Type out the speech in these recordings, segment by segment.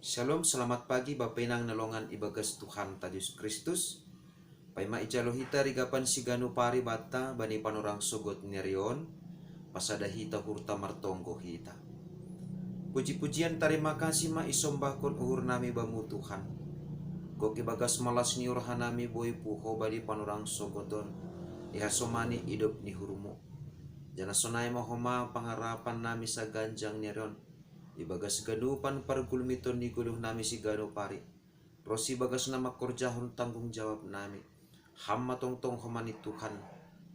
Shalom, selamat pagi Bapenang nalongan ibagas Tuhan Yesus Kristus. Paima ijalohita rigapan siganu pari bata bani panorang sogot nerion pasada hita hurta martonggo hita. Puji-pujian terima kasih ma isombakon uhur nami bamu Tuhan. Goki bagas malas ni urhanami boy puho bani panorang sogoton ihasomani hidup ni hurumu. Jana sonai mahoma pangarapan nami sa ganjang nerion. Ibagas gadupan pargulmiton ni guluh nami si gado pari. Rosi bagas nama korjahon tanggung jawab nami. Hamma tongtong homani Tuhan.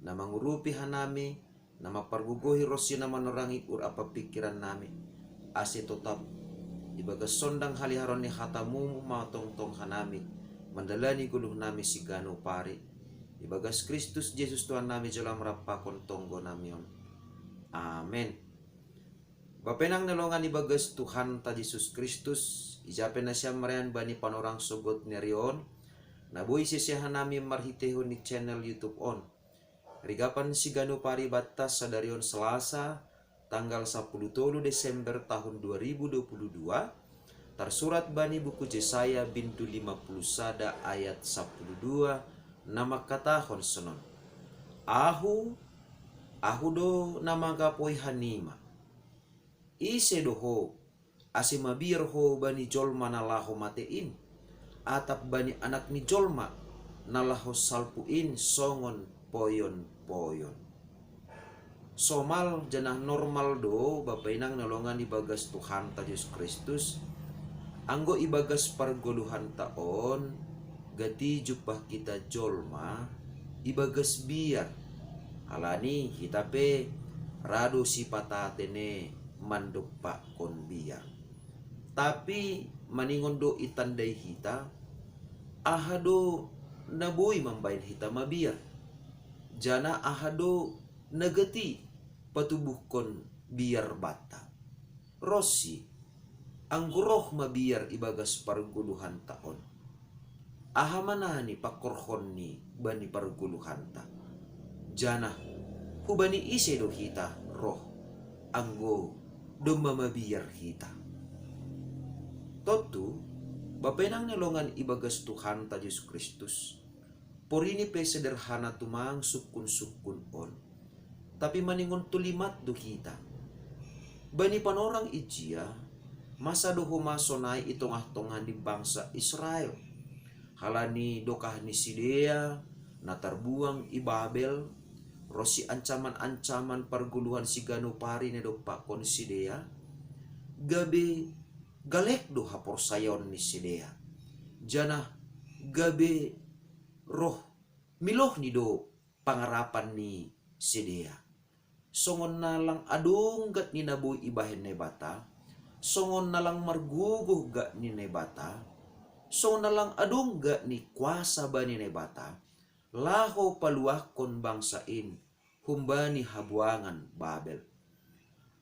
Nama ngurupi hanami. Nama pargugohi rosi nama norangi ur apa pikiran nami. Ase tetap. Ibagas sondang haliharon ni hatamu ma tongtong hanami. Mandalani guluh nami si gano pari. Ibagas Kristus Yesus Tuhan nami jalam rapakon tonggo namion. Amen. Bapenang nalongan ibagas Tuhan ta Yesus Kristus, ijapen na siya marian bani panorang sogot nerion, nabuhi siya nami marhitehon ni channel YouTube on. Rigapan si gano pari batas sa darion Selasa, tanggal 10 Desember tahun 2022, tersurat bani buku Yesaya bintu 50 sada ayat 12, nama katahon senon. Ahu do nama gapoi hanima. Ise doho ase mabir ho bani jolma nalaho matein atap bani anak ni jolma nalaho salpuin songon poyon somal janah normal do bapainang nalongan ibagas Tuhan ta Yesus Kristus anggo ibagas pargoluhan taon gati jupah kita jolma ibagas biar halani hitape rado si patatene mandok pak kon biar. Tapi maningon do itandai hita ahado naboy mambayin hita mabiar. Jana ahado nagati patubuh kon biar bata. Rossi ang guroh mabiar ibagas parguluhan taon. Ahamanani pakorhon ni bani parguluhan ta. Jana hubani ise do hita roh anggo dumamabiyar hita. Totu, bapenang nalongan ibagas Tuhan ta Yesus Kristus. Porini pe sederhana tumang sukun on. Tapi maningon tulimat do hita. Bani panorang ijia, masa do humasonay itong-ahtongan di bangsa Israel. Halani dokah ni Sidea, natarbuang i Babel, rosi ancaman-ancaman parguluhan si gano pari ne do pakon Sidea. Gabe galek do hapor sayon ni Sidea. Jana gabe roh miloh ni do pangarapan ni Sidea. Songon nalang adung gat ni naboy ibahen ne bata. Songon nalang marguguh gat ni ne bata. Songon nalang adung gat ni kuasa bani ne bata. Laho paluah kon bangsain humbani habuangan Babel.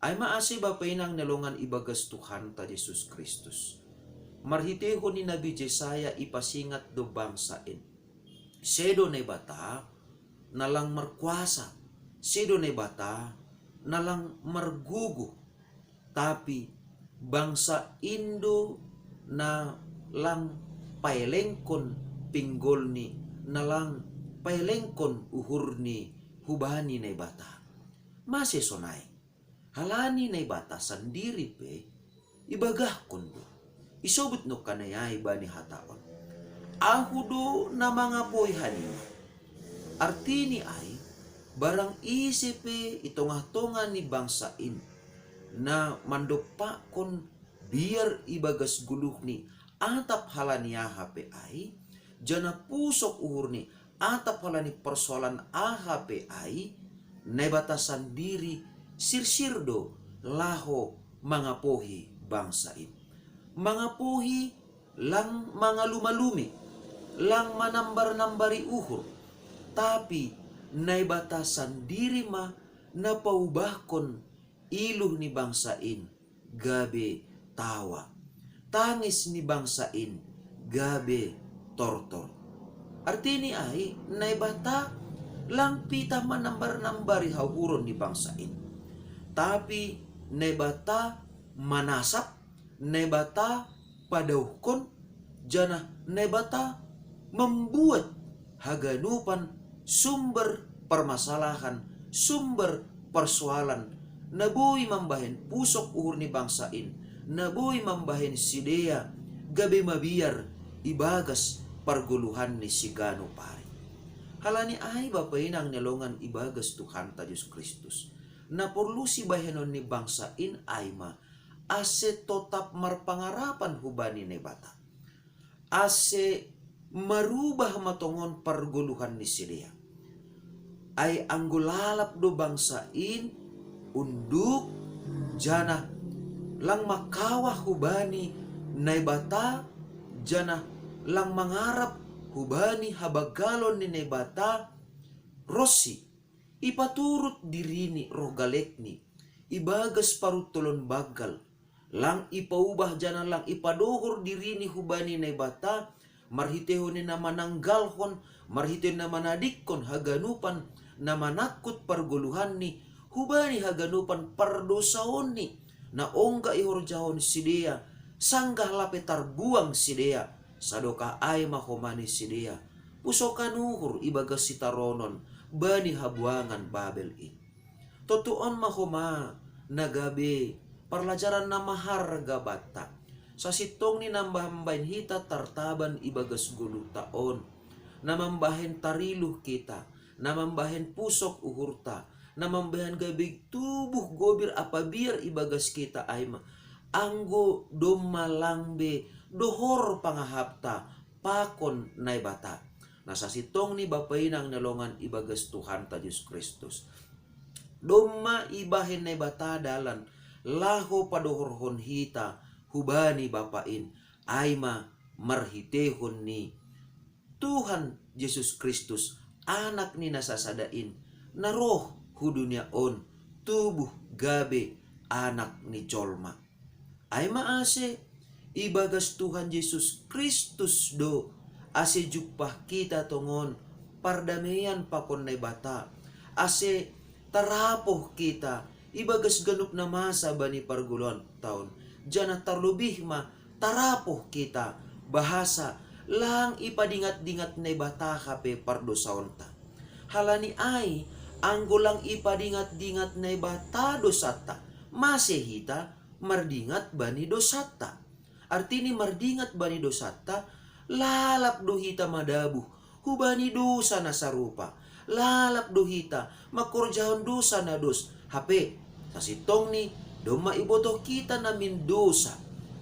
Ay maasi bapainang nalongan ibagas Tuhan ta Yesus Kristus. Marhiteho ni Nabi Yesaya ipasingat do bangsain. Sedo ne bata nalang markuasa. Sedo ne bata nalang margugu. Tapi bangsa Indo na lang pailengkon pinggol ni nalang pailengkon uhur ni hubani na bata. Masih sonay. Halani na bata sandiri pe ibagah kondo. Isobut no kanayay bani hataon. Ahudo na mga poy hanima. Artini ay barang isipe itong-atongan ni bangsain na mandopa kon biar ibagas guluk ni atap halaniya hape ay jana pusok uhur ni atap halani persoalan AHP ay nebatasan diri sirsirdo laho mangapohi bangsain. Mangapohi lang mga lumalumi, lang manambar-nambari uhur. Tapi nebatasan diri ma napaubahkon iluh ni bangsain gabe tawa. Tangis ni bangsain gabe tortor. Artini ay naibata lang pita manambar-nambari hahuron ni bangsain. Tapi naibata manasap nebata padauhkon jana nebata membuat haganupan sumber permasalahan, sumber persoalan, naboy mambahen pusok uhur ni bangsain, naboy mambahen sidea, gabi mabiyar, ibagas parguluhan ni sigano pari. Halani ay bapain ang nalongan ibagas Tuhan ta Diyos Kristus. Na perlu si bahenon ni bangsain ay ma, ase totap marpangarapan hubani ni bata. Ase marubah matongon parguluhan ni sidea. Ay anggulalap do bangsain unduk jana lang makawah hubani naibata jana lang mangarap hubani habagalon ni naibata Rossi ipaturut dirini rogalekni ibagas parutulon bagal lang ipaubah jana lang ipadohor dirini hubani naibata marhiteho ni na mananggalhon marhiteho na manadikkon haganupan na manakut parguluhan ni hubani haganupan pardosaon ni na ongga ihorjahon sidea sanggah lapetar buang sidea sadoka ay mahomani sidea pusokan uhur ibagas sitaronon bani habuangan Babel in totuon mahoma nagabe parlajaran na maharga bata sa sitong ni nambahambahin hita tartaban ibagas 10 taon namambahin tariluh kita namambahin pusok uhurta namambahin gabig tubuh gobir apabir ibagas kita ay anggo domalangbe dohor pangahapta pakon naibata nasa sitong ni bapain ang nalongan ibagas Tuhan ta Diyos Kristus doma ibahin naibata dalan laho padohorhon hita hubani bapain ayma marhitehon ni Tuhan Yesus Kristus anak ni nasasadain na roh hudunya on tubuh gabe anak ni jolma ay maase ibagas Tuhan Yesus Kristus do ase jupah kita tongon pardamaian pakon na bata ase tarapoh kita ibagas ganup na masa bani pargulon taon jana tarlubih ma tarapoh kita bahasa lang ipadingat-dingat na bata kape pardosaonta halani ay anggolang ipadingat-dingat na bata dosata masehita mardingat bani dosata artini mardingat bani dosata lalap dohita madabuh hubani dosa na sarupa lalap dohita makorjahon dosa na dos hape sa sitong ni doma ibotoh kita namin dosa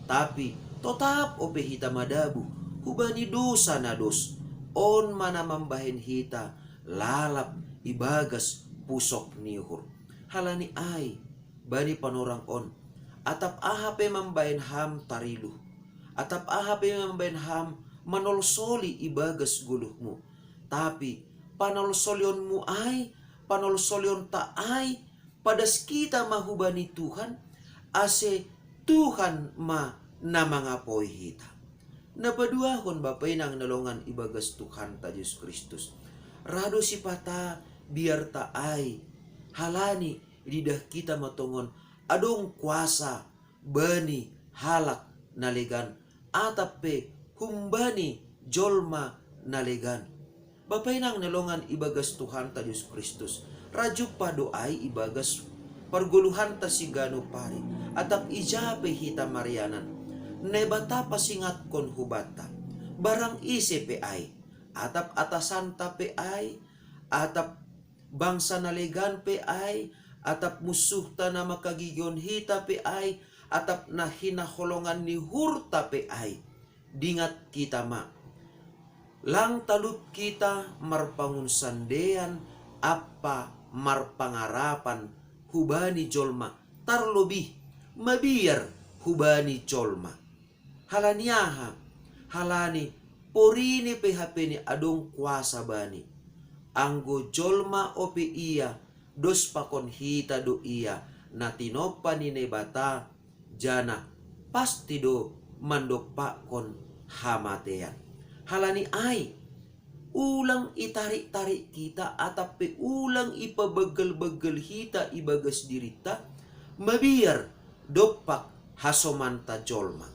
tapi totap ope hita madabuh hubani dosa na dos on manamambahin hita lalap ibagas pusok nihur halani ay bani panorang on atap ahape mambahin ham tarilu atap ahape mambahin ham manolsoli ibagas guluhmu tapi panolsolion mu ay panolsolion ta ay padas kita mahubani Tuhan ase Tuhan ma namangapoy hita napaduahon bapain ang nalongan ibagas Tuhan ta Diyos Kristus rado si pata biar ta ay halani lidah kita matongon adong kuasa bani halak nalegan atape humbani jolma nalegan bapain ang nalongan ibagas Tuhan ta Diyos Kristus rajuk pa doay ibagas parguluhan ta sigano pari atap ijape hita marianan nebata pasingat kon hubata barang ise pe ay atap atasan ta pe ay atap bangsa nalegan pe ay atap musuh ta na makagigyon hita pe ay atap na hinaholongan ni hurta pe ay dingat kita ma lang talup kita marpangun sandean apa marpangarapan hubani jolma tarlobih mabiyar hubani jolma halaniaha halani porini PHP ni adong kuasa bani anggo jolma ope iya dos pakon hita do iya na tinopa ni nebata jana pasti do mandok kon hamatean halani ay ulang itarik-tarik kita atape ulang ipabegel-begel hita ibagas dirita mabiyar dopak hasomanta jolma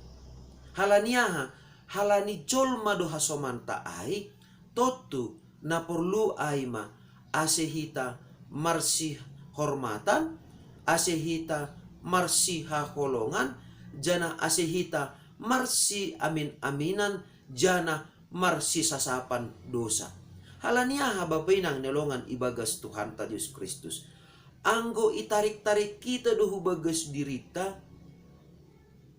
Halaniaha, halani jolma do hasomanta ai, totu na perlu aima asehita marsi hormatan, asehita marsi haholongan, jana asehita marsi amin-aminan, jana marsi sasapan dosa. Halaniaha bapinang nelongan ibagas Tuhan ta Yesus Kristus. Anggo itarik-tarik kita dohu bagas dirita,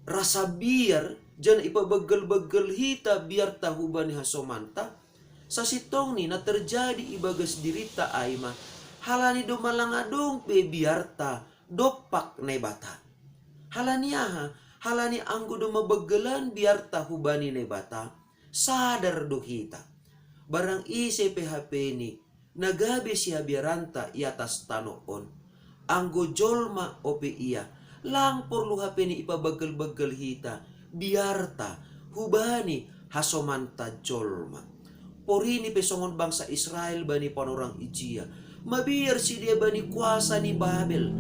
rasa biar jangan ipabegel-begel hita biar tahu bani hasomanta. Sa sitong ni na terjadi ibagas dirita aima halani do malangadong pe biarta dopak nebata. Halaniaha halani anggo do mabegelan biarta hubani nebata sadar do hita. Barang ise PHP ni nagabe siya biaranta iatas tanoon. Anggo jolma ope iya lang perlu HP ni ipabegel-begel hita biarta hubani hasomanta jolma. Porini pesongon bangsa Israel bani panorang ijia. Mabiar si dia bani kuasa ni Babel.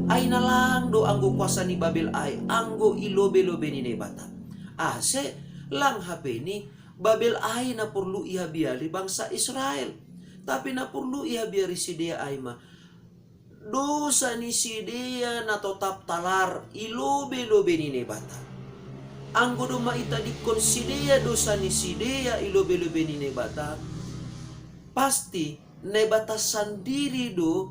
Ay nalang do anggo kuasa ni Babel ay anggo ilobe-lobe ni nebata. Ase lang HP ni Babel ay na perlu iha biari bangsa Israel. Tapi na perlu iha biari si dia ay ma dosa ni si dia na tetap talar ilobe-lobe ni nebata. Anggo do maita dikonsidea dosa ni si dia ilobe-lobe ni nebata, pasti nebata sendiri do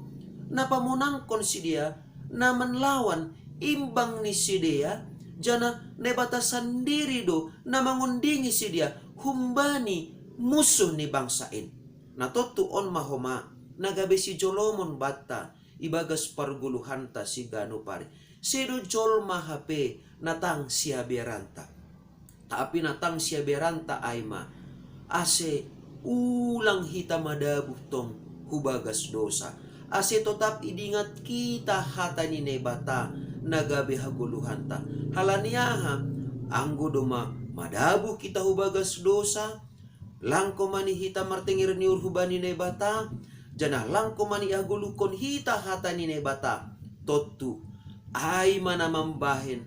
na pamunangkon si dia na menlawan imbang ni si dia, jana nebata sendiri do na mangundingi si dia humbani musuh ni bangsain. Na totu on mahoma nagabe si jolomon bata ibagas parguluhan ta si gano pare. Sedo jolma HP natang siya beranta. Tapi natang siya beranta aima ase ulang hita madabuh tong hubagas dosa. Ase tetap idingat kita hata ni nebata nagabe haguluhan ta. Halaniaha anggo doma madabuh kita hubagas dosa. Langko mani hita martengir ni urhubani nebata. Janah langko mani agulukon hita hata ni nebata. Totu ay mana mambahin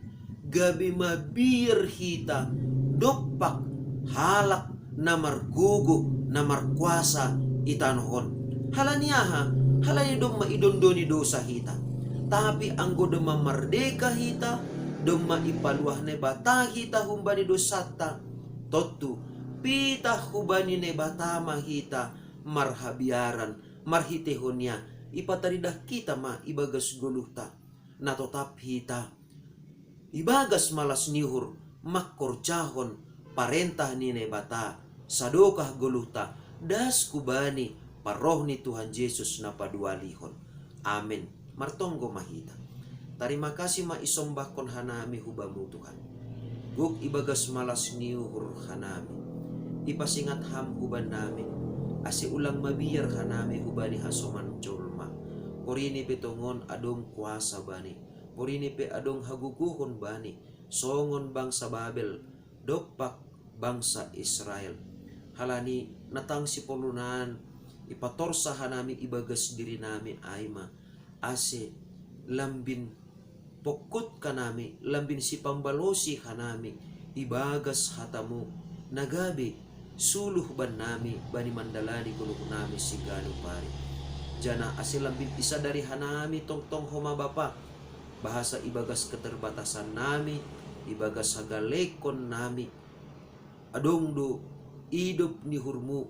gabi mabir hita dopak halak na margugo na markuasa itanohon. Halaniaha halani dong maidondoni dosa hita. Tapi anggo dong mardeka hita dong maipaluah nebata hita humbani dosata. Totu pita hubani nebata mahita marhabiaran marhitehonya ipataridah kita ma ibagas guluhta. Na tetap hita ibagas malas nihur makkorjahon parentah ni nebata sadokah guluhta das kubani paroh ni Tuhan Yesus na padualihon. Amin. Martonggo mahita. Terima kasih ma isombahkon hanami hubamu Tuhan. Guk ibagas malas nihur hanami. Ipasingat ham huban nami. Asi ulang mabiyar hanami hubani hasoman jolma. Porini petongon adong kuasa bani. Porini pe adong haguguhon bani. Songon bangsa Babel. Dopak bangsa Israel. Halani natang si polunan. Ipatorsa hanami ibagas diri nami aima. Ase lambin pokut kanami. Lambin si pambalosi hanami. Ibagas hatamu. Nagabi suluh ban nami. Bani mandalani kuluh nami si galo pari. Jana asilambin isa dari hanami tong homa bapa. Bahasa ibagas keterbatasan nami, ibagas hagalekon nami. Adong do hidup ni hurmu,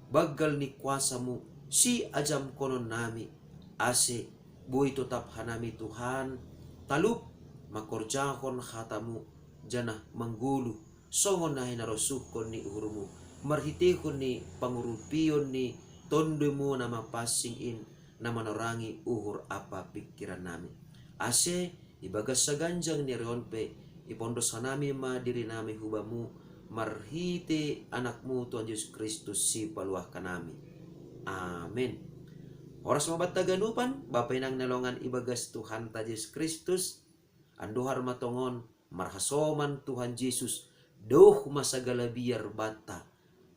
bagal ni kuasamu, si ajam konon nami. Ase boy tetap hanami Tuhan, talup makorjahon hatamu, jana manggulu, songon nahi narosuhkon ni hurmu, marhitehon ni pangurupion ni tondemu nama pasingin nama norangi uhur apa pikiran nami. Ase ibagas saganjang ni reonpe ipondos hanami ma diri nami hubamu marhite anakmu Tuhan Yesus Kristus si paluah kanami. Amin. Oras mabataganupan bapay nang nalongan ibagas Tuhan ta Yesus Kristus anduhar matongon marhasoman Tuhan Yesus doh masagala biar bata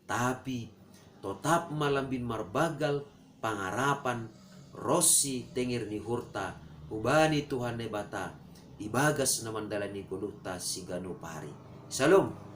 tapi tetap malambin marbagal pangarapan rosi tengir ni hurta ubani Tuhan nebata ibagas na mandala ni guluhta si gano pari. Shalom.